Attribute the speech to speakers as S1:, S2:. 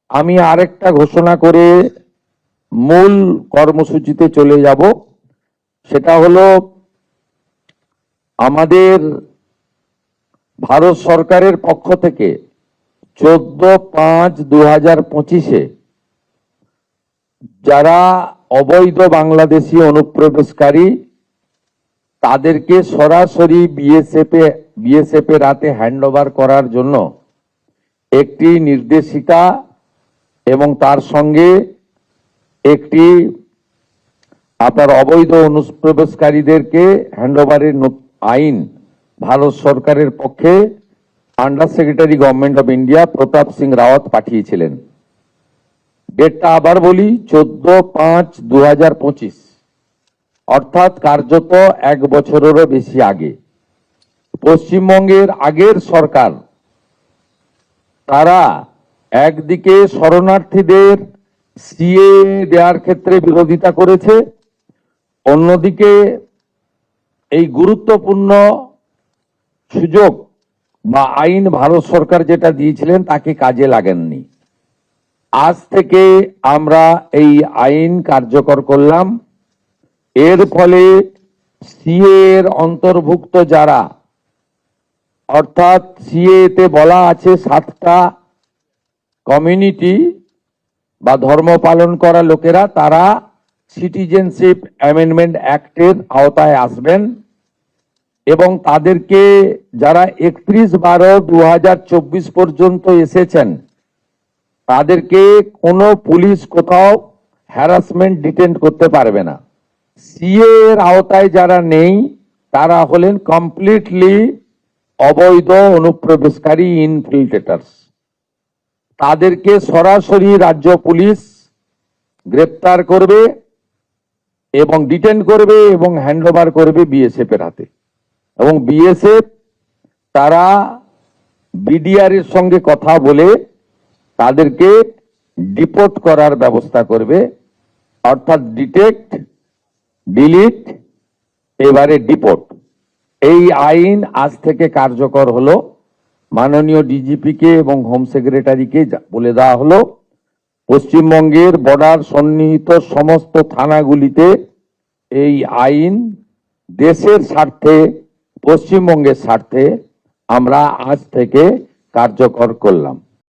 S1: আমি আরেকটা ঘোষণা করে মূল কর্মসূচিতে চলে যাব। সেটা হলো আমাদের ভারত সরকারের পক্ষ থেকে 14/5/2025 যারা অবৈধ বাংলাদেশি অনুপ্রবেশকারী তাদেরকে সরাসরি বিএসএফ এর হাতে হ্যান্ডওভার করার জন্য একটি নির্দেশিকা এবং তার সঙ্গে একটি আপনার অবৈধ অনুপ্রবেশকারীদেরকে হ্যান্ডওভারের আইন ভারত সরকারের পক্ষে under secretary government of India Pratap Singh Rawat পাঠিয়েছিলেন। ডেটটা আবার বলি, 14/5/2025, অর্থাৎ কার্যত 1 বছরেরও বেশি আগে। পশ্চিমবঙ্গের আগের সরকার তারা একদিকে শরণার্থীদের সিএ দেওয়ার ক্ষেত্রে বিরোধিতা করেছে, অন্যদিকে এই গুরুত্বপূর্ণ সুযোগ বা আইন ভারত সরকার যেটা দিয়েছিলেন তাকে কাজে লাগেননি। আজ থেকে আমরা এই আইন কার্যকর করলাম। এর ফলে সিএ এর অন্তর্ভুক্ত যারা, অর্থাৎ সিএ তে বলা আছে 7টা কমিউনিটি বা ধর্ম পালন করা লোকেরা তারা সিটিজেনশিপ অ্যামেন্ডমেন্ট অ্যাক্টের আওতায় আসবেন এবং তাদেরকে যারা 31/12/2024 পর্যন্ত এসেছেন তাদেরকে কোনো পুলিশ কোথাও হ্যারাসমেন্ট ডিটেন্ট করতে পারবে না। সিএ এর আওতায় যারা নেই তারা হলেন কমপ্লিটলি অবৈধ অনুপ্রবেশকারী ইনফিল্ট্রেটার্স। তাদেরকে সরাসরি রাজ্য পুলিশ গ্রেপ্তার করবে এবং ডিটেন করবে এবং হ্যান্ডওভার করবে বিএসএফ এর হাতে। এবং বিএসএফ তারা বিডিআর এর সঙ্গে কথা বলে তাদেরকে ডিপোর্ট করার ব্যবস্থা করবে, অর্থাৎ ডিটেক্ট, ডিলিট, এবারে ডিপোর্ট। এই আইন আজ থেকে কার্যকর হলো। মাননীয় ডিজিপি কে এবং হোম সেক্রেটারিকে বলে দেওয়া হলো পশ্চিমবঙ্গের বর্ডার সন্নিহিত সমস্ত থানাগুলিতে এই আইন দেশের স্বার্থে, পশ্চিমবঙ্গের স্বার্থে আমরা আজ থেকে কার্যকর করলাম।